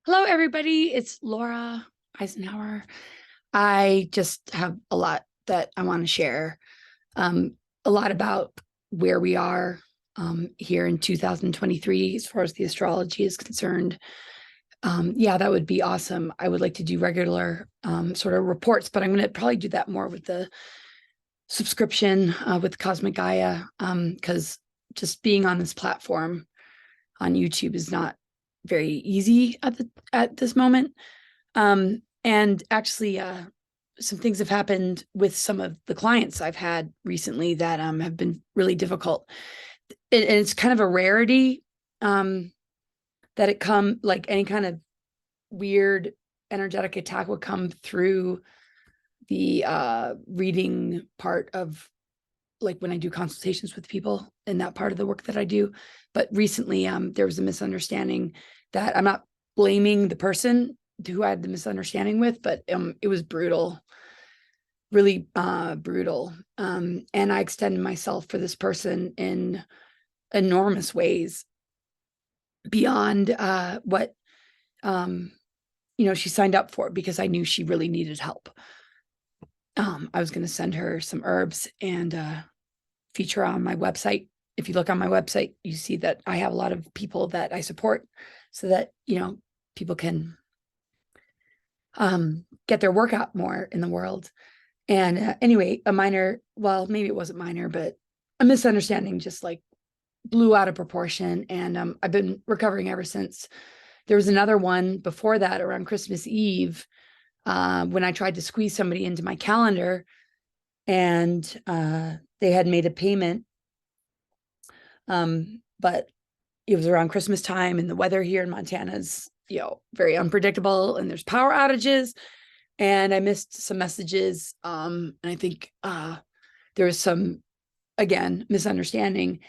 Hello, everybody. It's Laura Eisenhower. I just have a lot that I want to share, a lot about where we are here in 2023 as far as the astrology is concerned. Yeah, that would be awesome. I would like to do regular sort of reports, but I'm going to probably do that more with the subscription with Cosmic Gaia, because just being on this platform on YouTube is not very easy at this moment. And actually, some things have happened with some of the clients I've had recently that have been really difficult. And it's kind of a rarity that it come like any kind of weird energetic attack would come through the reading part of, like, when I do consultations with people in that part of the work that I do. But recently there was a misunderstanding that I'm not blaming the person who I had the misunderstanding with, but it was brutal, really brutal. And I extended myself for this person in enormous ways beyond what she signed up for, because I knew she really needed help. I was going to send her some herbs and feature on my website. If you look on my website, you see that I have a lot of people that I support so that, people can get their work out more in the world. And anyway, maybe it wasn't minor, but a misunderstanding just like blew out of proportion. And I've been recovering ever since. There was another one before that around Christmas Eve, when I tried to squeeze somebody into my calendar, and they had made a payment. But it was around Christmas time, and the weather here in Montana is, very unpredictable, and there's power outages, and I missed some messages. And I think there was some, again, misunderstanding.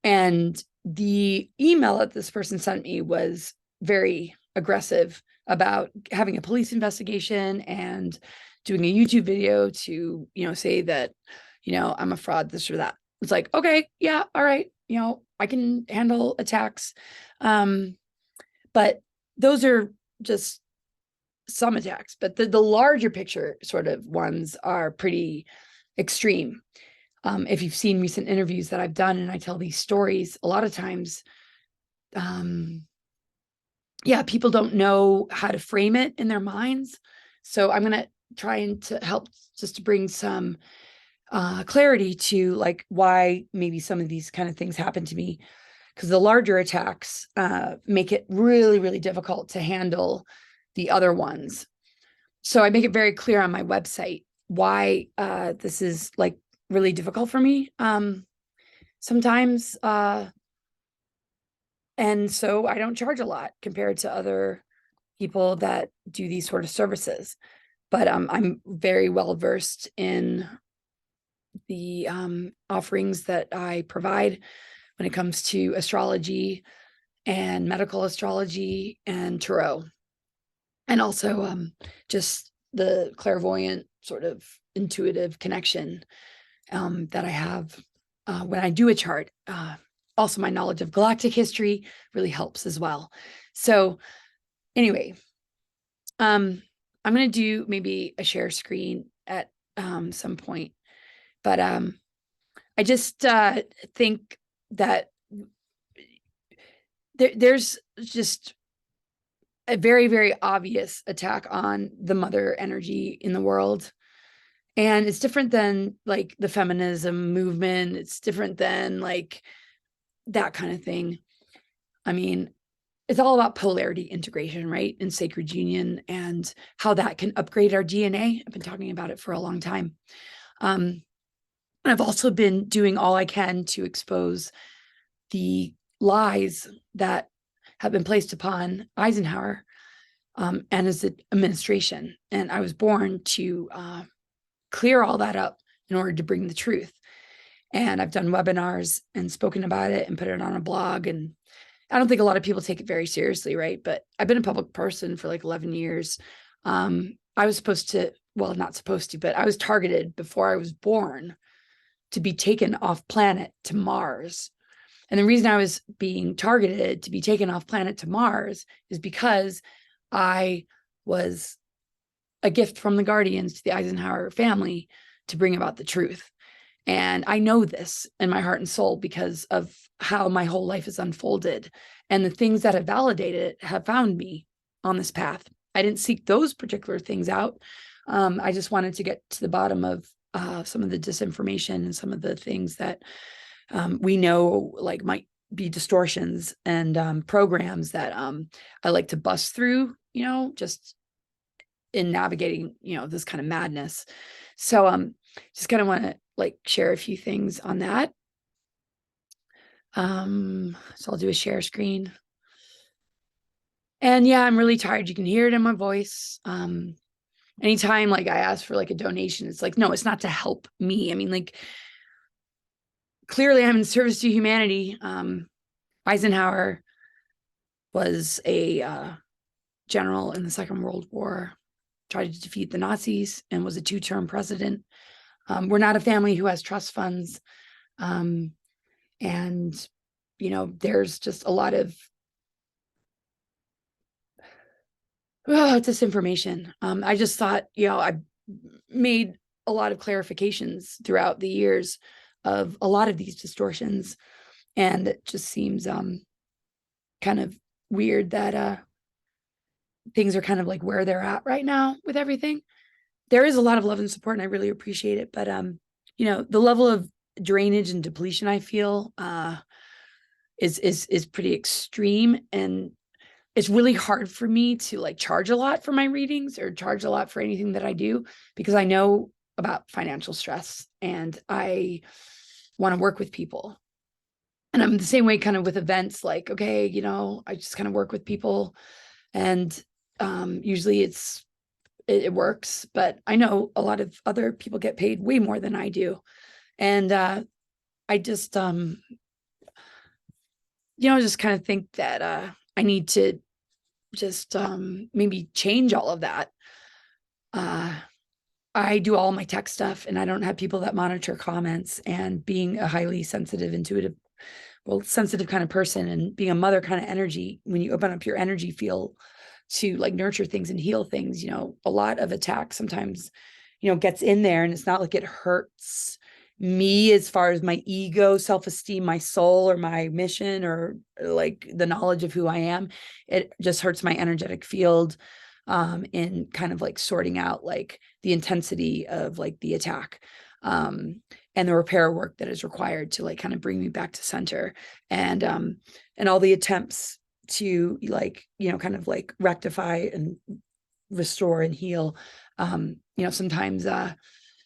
And the email that this person sent me was very aggressive about having a police investigation and doing a YouTube video to, say that, I'm a fraud, this or that. It's like, okay, yeah, all right. I can handle attacks. But those are just some attacks, but the larger picture sort of ones are pretty extreme. If you've seen recent interviews that I've done and I tell these stories, a lot of times, people don't know how to frame it in their minds. So I'm going to try to help just to bring some clarity to, like, why maybe some of these kind of things happen to me, because the larger attacks make it really, really difficult to handle the other ones. So I make it very clear on my website why this is like really difficult for me sometimes. And so I don't charge a lot compared to other people that do these sort of services. But I'm very well versed in the offerings that I provide when it comes to astrology and medical astrology and tarot, and also just the clairvoyant sort of intuitive connection that I have when I do a chart. Also, my knowledge of galactic history really helps as well. So anyway, I'm going to do maybe a share screen at some point, but I just think that there's just a very, very obvious attack on the mother energy in the world. And it's different than like the feminism movement. It's different than like that kind of thing. I mean, it's all about polarity integration, right? And sacred union and how that can upgrade our DNA. I've been talking about it for a long time. And I've also been doing all I can to expose the lies that have been placed upon Eisenhower and his administration. And I was born to clear all that up in order to bring the truth. And I've done webinars and spoken about it and put it on a blog. And I don't think a lot of people take it very seriously, right? But I've been a public person for like 11 years. I was supposed to, well, not supposed to, but I was targeted before I was born to be taken off planet to Mars. And the reason I was being targeted to be taken off planet to Mars is because I was a gift from the guardians to the Eisenhower family to bring about the truth. And I know this in my heart and soul because of how my whole life has unfolded. And the things that have validated it have found me on this path. I didn't seek those particular things out. I just wanted to get to the bottom of some of the disinformation and some of the things that we know like might be distortions and programs that I like to bust through, just in navigating, this kind of madness. So just kind of want to like share a few things on that. So I'll do a share screen. And yeah, I'm really tired. You can hear it in my voice. Anytime like I ask for like a donation, it's like, no, it's not to help me. I mean, like, clearly I'm in service to humanity. Eisenhower was a general in the Second World War, tried to defeat the Nazis, and was a 2-term president. We're not a family who has trust funds. And, there's just a lot of disinformation. I just thought, I made a lot of clarifications throughout the years of a lot of these distortions. And it just seems kind of weird that things are kind of like where they're at right now with everything. There is a lot of love and support, and I really appreciate it. But, the level of drainage and depletion I feel is pretty extreme. And it's really hard for me to like charge a lot for my readings or charge a lot for anything that I do, because I know about financial stress and I want to work with people. And I'm the same way kind of with events, like, okay, I just kind of work with people, and usually it works, but I know a lot of other people get paid way more than I do. And I just, just kind of think that I need to just maybe change all of that. I do all my tech stuff, and I don't have people that monitor comments, and being a highly sensitive, intuitive, sensitive kind of person, and being a mother kind of energy, when you open up your energy field to like nurture things and heal things, a lot of attack sometimes, gets in there, and it's not like it hurts me as far as my ego, self-esteem, my soul, or my mission, or like the knowledge of who I am. It just hurts my energetic field in kind of like sorting out like the intensity of like the attack and the repair work that is required to like kind of bring me back to center, and all the attempts to like, kind of like rectify and restore and heal. Sometimes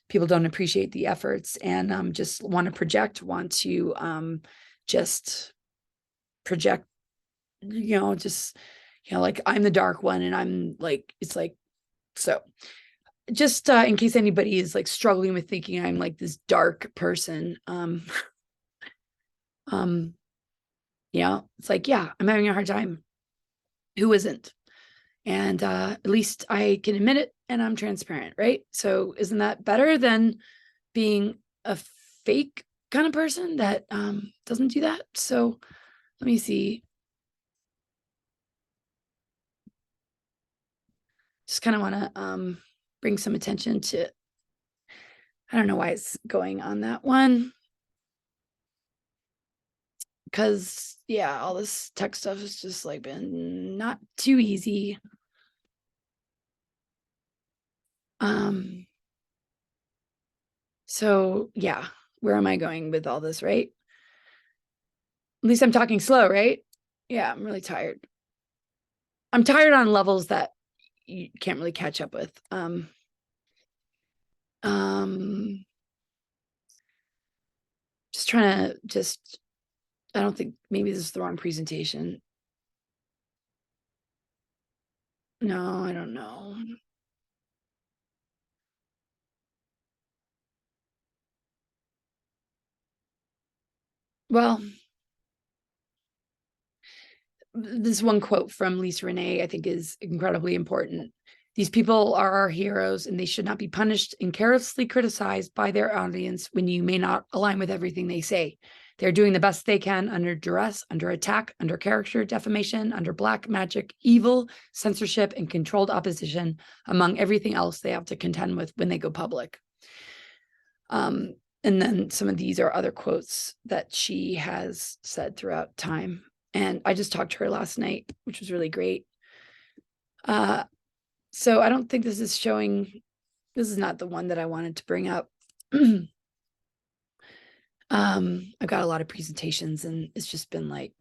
people don't appreciate the efforts, and just want to just project, like I'm the dark one, and I'm like, it's like, so just in case anybody is like struggling with thinking I'm like this dark person, it's like, yeah, I'm having a hard time. Who isn't? And at least I can admit it, and I'm transparent, right? So isn't that better than being a fake kind of person that doesn't do that? So let me see. Just kind of want to bring some attention to, I don't know why it's going on that one. Because, yeah, all this tech stuff has just like been not too easy. So yeah, where am I going with all this, right? At least I'm talking slow, right? Yeah, I'm really tired. I'm tired on levels that you can't really catch up with. Just trying to I don't think, maybe this is the wrong presentation. No, I don't know. Well, this one quote from Lisa Renee, I think, is incredibly important. These people are our heroes, and they should not be punished and carelessly criticized by their audience when you may not align with everything they say. They're doing the best they can under duress, under attack, under character defamation, under black magic, evil, censorship, and controlled opposition, among everything else they have to contend with when they go public. And then some of these are other quotes that she has said throughout time. And I just talked to her last night, which was really great. So I don't think this is showing, this is not the one that I wanted to bring up. I've got a lot of presentations and it's just been like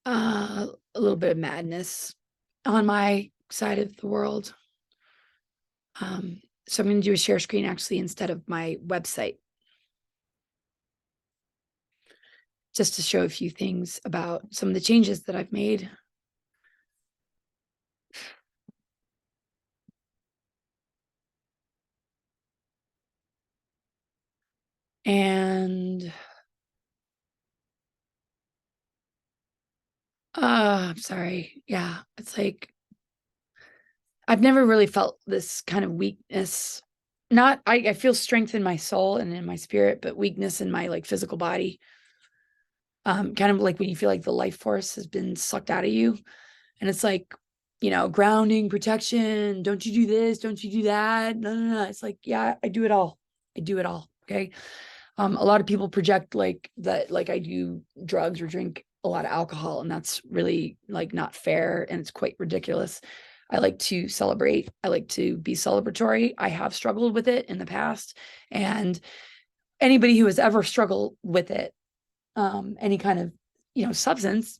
a little bit of madness on my side of the world. So I'm going to do a share screen actually instead of my website, just to show a few things about some of the changes that I've made. And I'm sorry. Yeah, it's like I've never really felt this kind of weakness. Not, I feel strength in my soul and in my spirit, but weakness in my like physical body. Kind of like when you feel like the life force has been sucked out of you. And it's like, you know, grounding, protection. Don't you do this? Don't you do that? No. It's like, yeah, I do it all. I do it all. Okay. A lot of people project like that, like I do drugs or drink a lot of alcohol, and that's really like not fair. And it's quite ridiculous. I like to celebrate. I like to be celebratory. I have struggled with it in the past, and anybody who has ever struggled with it, any kind of, you know, substance,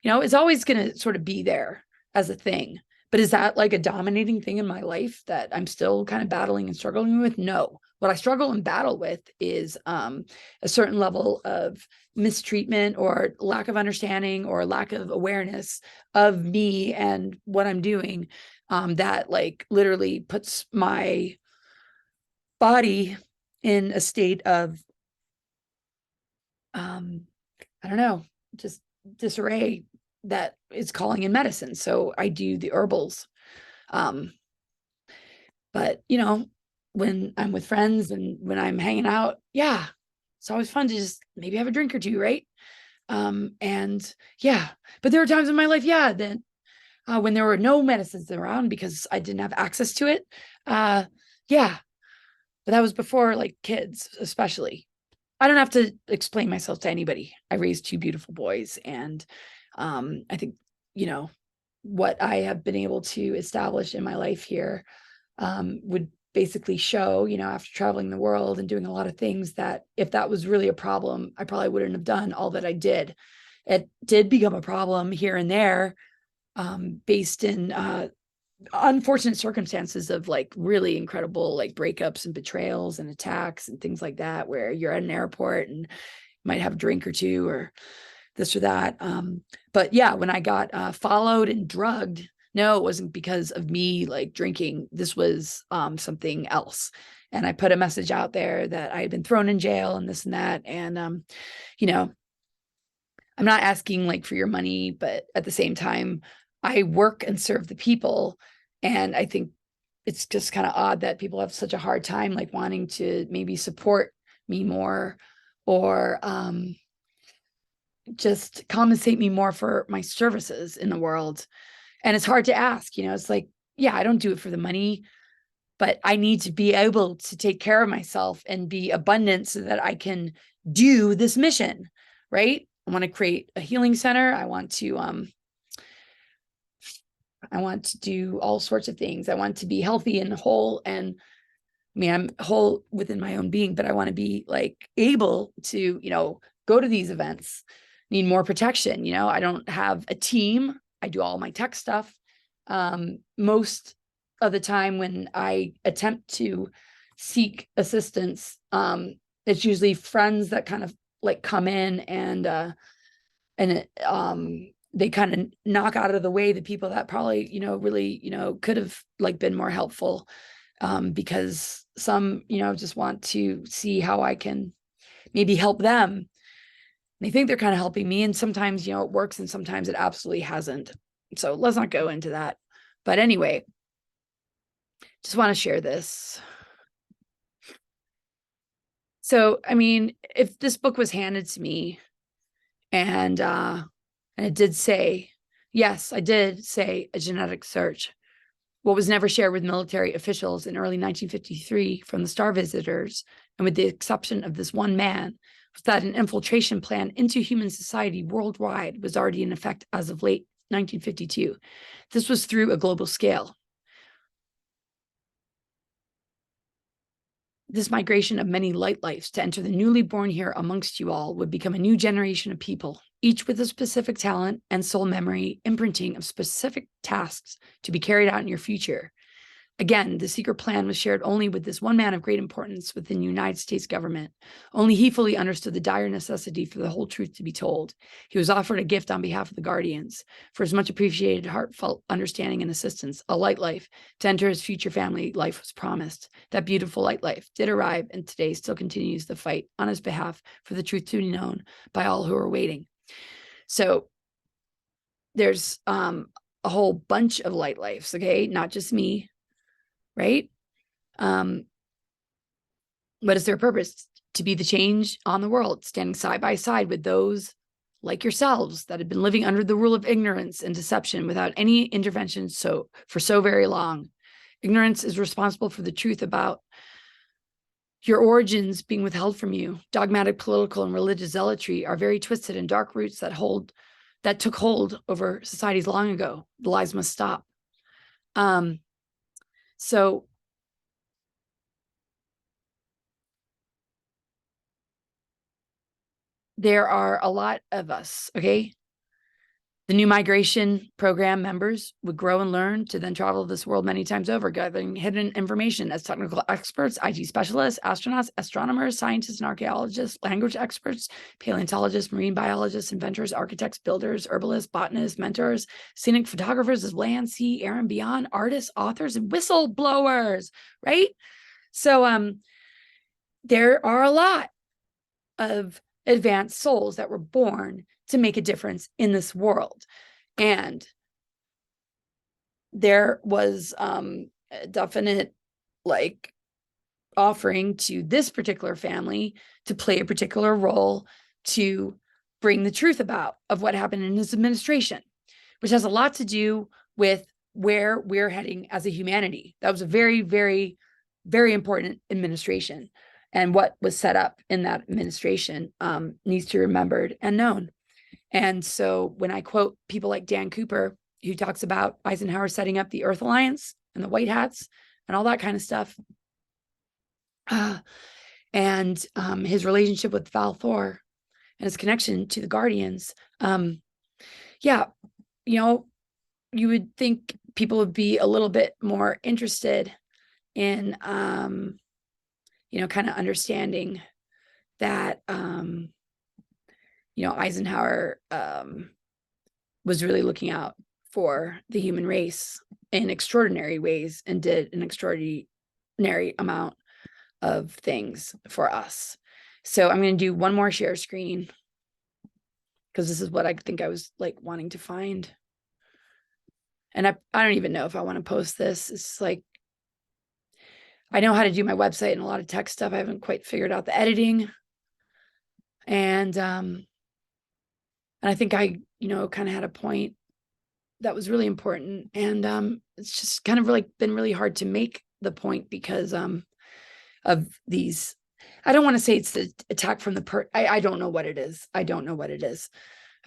you know, is always going to sort of be there as a thing. But is that like a dominating thing in my life that I'm still kind of battling and struggling with? No. What I struggle and battle with is a certain level of mistreatment or lack of understanding or lack of awareness of me and what I'm doing, that like literally puts my body in a state of, I don't know, just disarray that is calling in medicine. So I do the herbals. But you know, when I'm with friends and when I'm hanging out, yeah, it's always fun to just maybe have a drink or two, right? And yeah, but there were times in my life, yeah, that when there were no medicines around because I didn't have access to it. Yeah, but that was before like kids, especially. I don't have to explain myself to anybody. I raised two beautiful boys, and I think, you know, what I have been able to establish in my life here would basically show, you know, after traveling the world and doing a lot of things, that if that was really a problem, I probably wouldn't have done all that I did. It did become a problem here and there, based in unfortunate circumstances of like really incredible like breakups and betrayals and attacks and things like that, where you're at an airport and might have a drink or two or this or that. But yeah, when I got followed and drugged, no, it wasn't because of me like drinking. This was something else. And I put a message out there that I had been thrown in jail and this and that. And you know, I'm not asking like for your money, but at the same time, I work and serve the people. And I think it's just kind of odd that people have such a hard time like wanting to maybe support me more, or just compensate me more for my services in the world. And it's hard to ask, you know, it's like, yeah, I don't do it for the money, but I need to be able to take care of myself and be abundant so that I can do this mission, right? I want to create a healing center. I want to do all sorts of things. I want to be healthy and whole. And I mean, I'm whole within my own being, but I want to be like able to, you know, go to these events, need more protection. You know, I don't have a team. I do all my tech stuff. Most of the time when I attempt to seek assistance, it's usually friends that kind of like come in and they kind of knock out of the way the people that probably, you know, really, you know, could have like been more helpful, because some, you know, just want to see how I can maybe help them. They think they're kind of helping me, and sometimes, you know, it works and sometimes it absolutely hasn't. So let's not go into that. But anyway, just want to share this. So, I mean, if this book was handed to me and it did say, yes, I did say a genetic search. What was never shared with military officials in early 1953 from the star visitors, and with the exception of this one man, was that an infiltration plan into human society worldwide was already in effect as of late 1952. This was through a global scale. This migration of many light lives to enter the newly born here amongst you all would become a new generation of people, each with a specific talent and soul memory, imprinting of specific tasks to be carried out in your future. Again, the secret plan was shared only with this one man of great importance within the United States government. Only he fully understood the dire necessity for the whole truth to be told. He was offered a gift on behalf of the guardians for his much appreciated, heartfelt understanding and assistance, a light life to enter his future family life was promised. That beautiful light life did arrive, and today still continues the fight on his behalf for the truth to be known by all who are waiting. So there's a whole bunch of light lives, okay? Not just me. Right? What is their purpose? To be the change on the world, standing side by side with those like yourselves that have been living under the rule of ignorance and deception without any intervention for so very long. Ignorance is responsible for the truth about your origins being withheld from you. Dogmatic, political, and religious zealotry are very twisted and dark roots that took hold over societies long ago. The lies must stop. So there are a lot of us, okay? The new migration program members would grow and learn to then travel this world many times over, gathering hidden information as technical experts, IT specialists, astronauts, astronomers, scientists, and archaeologists, language experts, paleontologists, marine biologists, inventors, architects, builders, herbalists, botanists, mentors, scenic photographers of land, sea, air, and beyond, artists, authors, and whistleblowers, right? So there are a lot of advanced souls that were born to make a difference in this world. And there was a definite offering to this particular family to play a particular role to bring the truth about of what happened in his administration, which has a lot to do with where we're heading as a humanity. That was a very, very, very important administration. And what was set up in that administration needs to be remembered and known. And so when I quote people like Dan Cooper, who talks about Eisenhower setting up the Earth Alliance and the White Hats and all that kind of stuff, and his relationship with Val Thor and his connection to the Guardians, yeah, you would think people would be a little bit more interested in, kind of understanding that, Eisenhower was really looking out for the human race in extraordinary ways and did an extraordinary amount of things for us. So I'm going to do one more share screen because this is what I think I was wanting to find. And I don't even know if I want to post this. It's I know how to do my website and a lot of tech stuff. I haven't quite figured out the editing. And I think I, kind of had a point that was really important. And it's just kind of been really hard to make the point because of these. I don't want to say it's the attack from the I don't know what it is. I don't know what it is.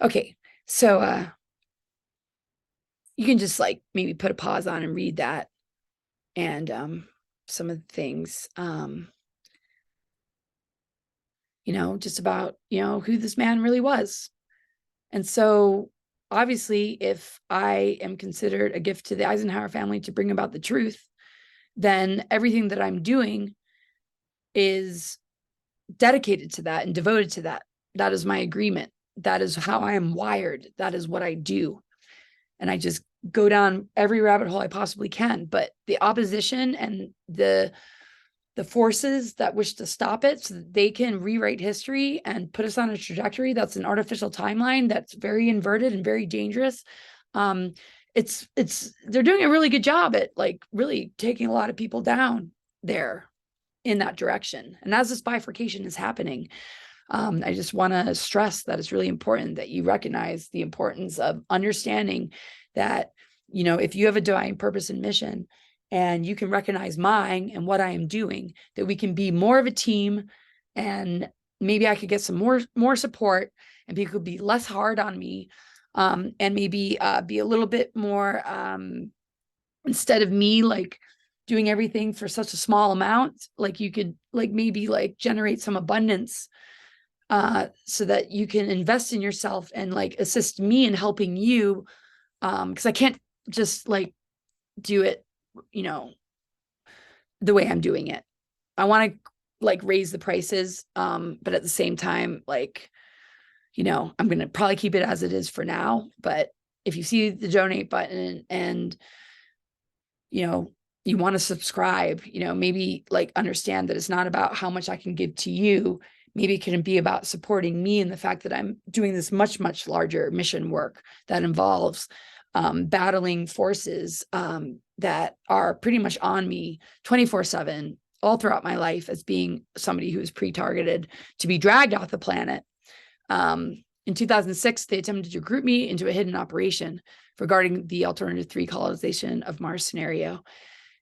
Okay. So you can just maybe put a pause on and read that. And some of the things, just about, who this man really was. And so obviously, if I am considered a gift to the Eisenhower family to bring about the truth, then everything that I'm doing is dedicated to that and devoted to that. That is my agreement. That is how I am wired. That is what I do. And I just go down every rabbit hole I possibly can. But the opposition and the forces that wish to stop it so that they can rewrite history and put us on a trajectory that's an artificial timeline that's very inverted and very dangerous. They're doing a really good job at really taking a lot of people down there in that direction. And as this bifurcation is happening, I just want to stress that it's really important that you recognize the importance of understanding that, you know, if you have a divine purpose and mission, and you can recognize mine and what I am doing, that we can be more of a team, and maybe I could get some more support, and people could be less hard on me, and maybe be a little bit more, instead of me like doing everything for such a small amount, like you could like maybe like generate some abundance, so that you can invest in yourself and like assist me in helping you, because I can't just like do it, you know, the way I'm doing it. I want to like raise the prices, but at the same time, like, you know, I'm going to probably keep it as it is for now. But if you see the donate button and, you know, you want to subscribe, you know, maybe like understand that it's not about how much I can give to you. Maybe it can be about supporting me in the fact that I'm doing this much, much larger mission work that involves battling forces that are pretty much on me 24/7 all throughout my life as being somebody who is pre-targeted to be dragged off the planet. In 2006, they attempted to group me into a hidden operation regarding the alternative 3 colonization of Mars scenario.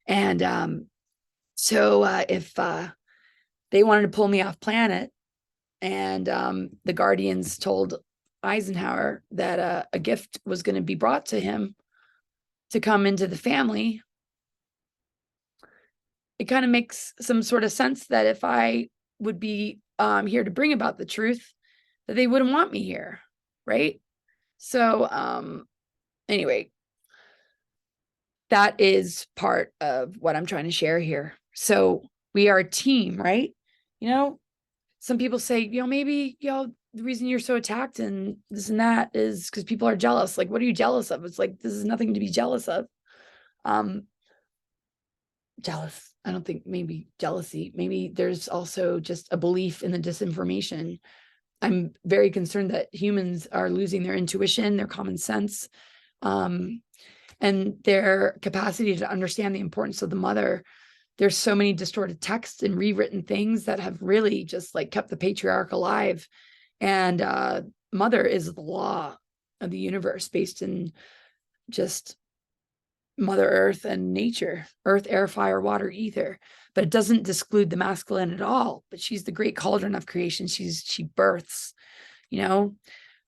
And so if they wanted to pull me off planet, and the Guardians told Eisenhower that a gift was going to be brought to him to come into the family, it kind of makes some sort of sense that if I would be here to bring about the truth, that they wouldn't want me here, right? So anyway, that is part of what I'm trying to share here. So we are a team, right? You know, some people say, you know, maybe, you know, the reason you're so attacked and this and that is because people are jealous. Like, what are you jealous of? It's like, this is nothing to be jealous of. Jealous. I don't think, maybe jealousy. Maybe there's also just a belief in the disinformation. I'm very concerned that humans are losing their intuition, their common sense, and their capacity to understand the importance of the mother. There's so many distorted texts and rewritten things that have really just like kept the patriarch alive. And mother is the law of the universe based in just Mother Earth and nature, earth, air, fire, water, ether. But it doesn't exclude the masculine at all. But she's the great cauldron of creation. She births, you know,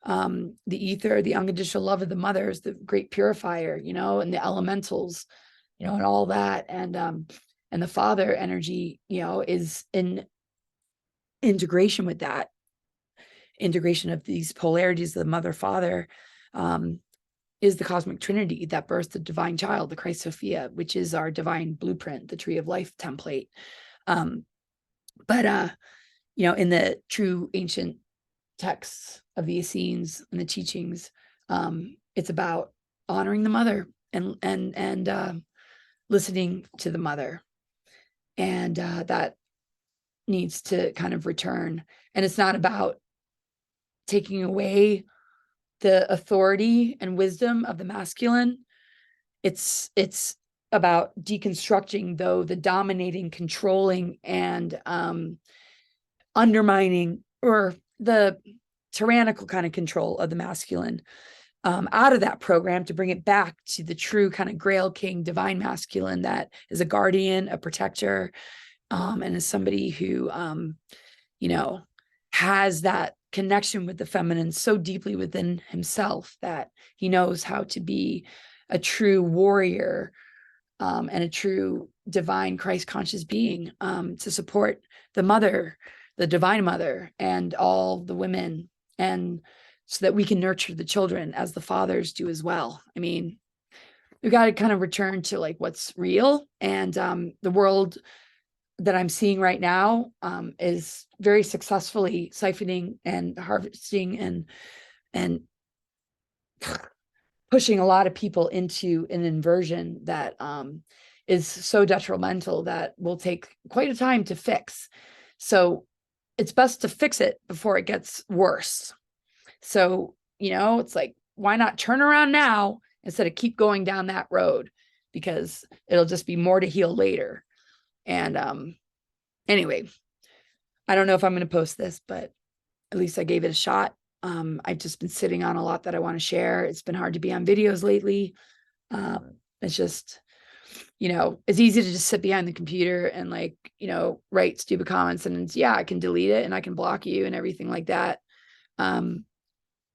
the ether, the unconditional love of the mother is the great purifier, you know, and the elementals, you know, and all that. And the father energy, you know, is in integration with that. Integration of these polarities of the mother, father, is the cosmic trinity that births the divine child, the 𝗔𝒊𝒂𝒂, which is our divine blueprint, the tree of life template. But you know, in the true ancient texts of the Essenes and the teachings, it's about honoring the mother and listening to the mother, and that needs to kind of return. And it's not about taking away the authority and wisdom of the masculine. It's about deconstructing, though, the dominating, controlling, and undermining, or the tyrannical kind of control of the masculine, out of that program, to bring it back to the true kind of Grail King divine masculine that is a guardian, a protector, and is somebody who you know, has that connection with the feminine so deeply within himself that he knows how to be a true warrior, and a true divine Christ conscious being, to support the mother, the divine mother, and all the women, and so that we can nurture the children as the fathers do as well. I mean, we've got to kind of return to like what's real. And the world that I'm seeing right now is very successfully siphoning and harvesting and pushing a lot of people into an inversion that is so detrimental that will take quite a time to fix. So it's best to fix it before it gets worse. So, you know, it's like, why not turn around now instead of keep going down that road, because it'll just be more to heal later. And Anyway, I don't know if I'm going to post this, but at least I gave it a shot. I've just been sitting on a lot that I want to share. It's been hard to be on videos lately. It's just, it's easy to just sit behind the computer and like, write stupid comments, and yeah, I can delete it and I can block you and everything like that. And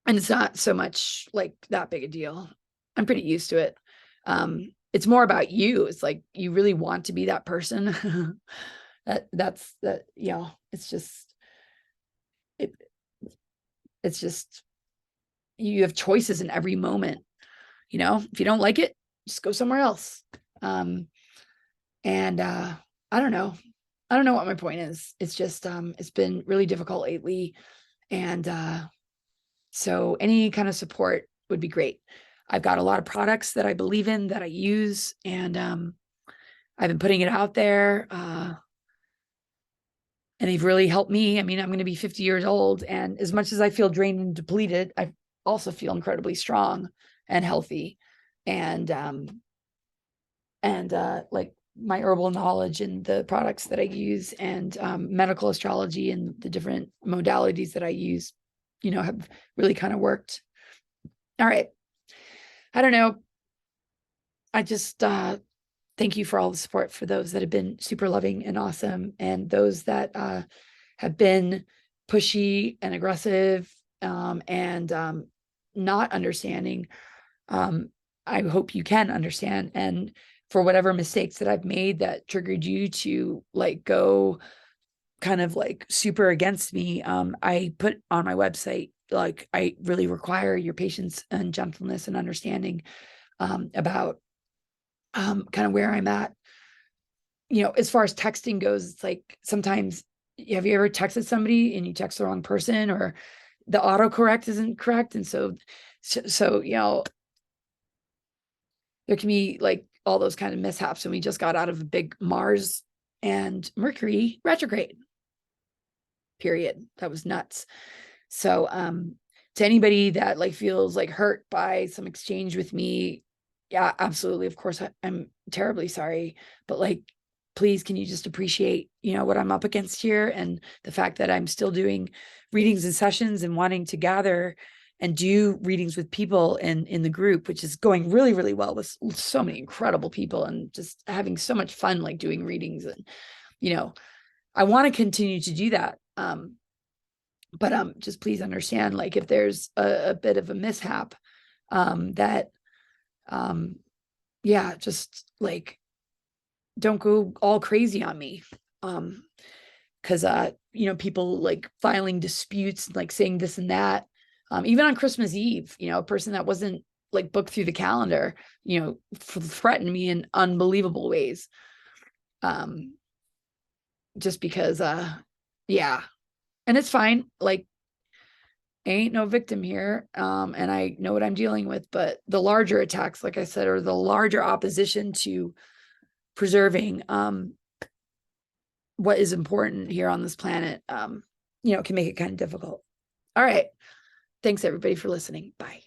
it's not so much like that big a deal. I'm pretty used to it. It's more about you. It's like, you really want to be that person. It's just, you have choices in every moment. If you don't like it, just go somewhere else. I don't know. I don't know what my point is. It's just, it's been really difficult lately. And so any kind of support would be great. I've got a lot of products that I believe in, that I use, and I've been putting it out there. And they've really helped me. I mean, I'm going to be 50 years old. And as much as I feel drained and depleted, I also feel incredibly strong and healthy. And like my herbal knowledge and the products that I use, and medical astrology and the different modalities that I use, have really kind of worked. All right. I don't know. I just thank you for all the support, for those that have been super loving and awesome, and those that have been pushy and aggressive and not understanding. I hope you can understand. And for whatever mistakes that I've made that triggered you to like go kind of like super against me, I put on my website, like, I really require your patience and gentleness and understanding about kind of where I'm at. As far as texting goes, it's like, sometimes, have you ever texted somebody and you text the wrong person, or the autocorrect isn't correct? And so there can be like all those kind of mishaps. And we just got out of a big Mars and Mercury retrograde period. That was nuts. So to anybody that like feels like hurt by some exchange with me, yeah, absolutely. Of course, I'm terribly sorry, but like, please, can you just appreciate, what I'm up against here, and the fact that I'm still doing readings and sessions and wanting to gather and do readings with people in the group, which is going really, really well with so many incredible people, and just having so much fun, like doing readings. And, I want to continue to do that. But just please understand, like, if there's a bit of a mishap, that, yeah, just like, don't go all crazy on me. Because, people like filing disputes, like saying this and that, even on Christmas Eve, a person that wasn't like booked through the calendar, threatened me in unbelievable ways. Just because, yeah. And it's fine. Like, ain't no victim here. And I know what I'm dealing with, but the larger attacks, like I said, or the larger opposition to preserving what is important here on this planet, can make it kind of difficult. All right. Thanks everybody for listening. Bye.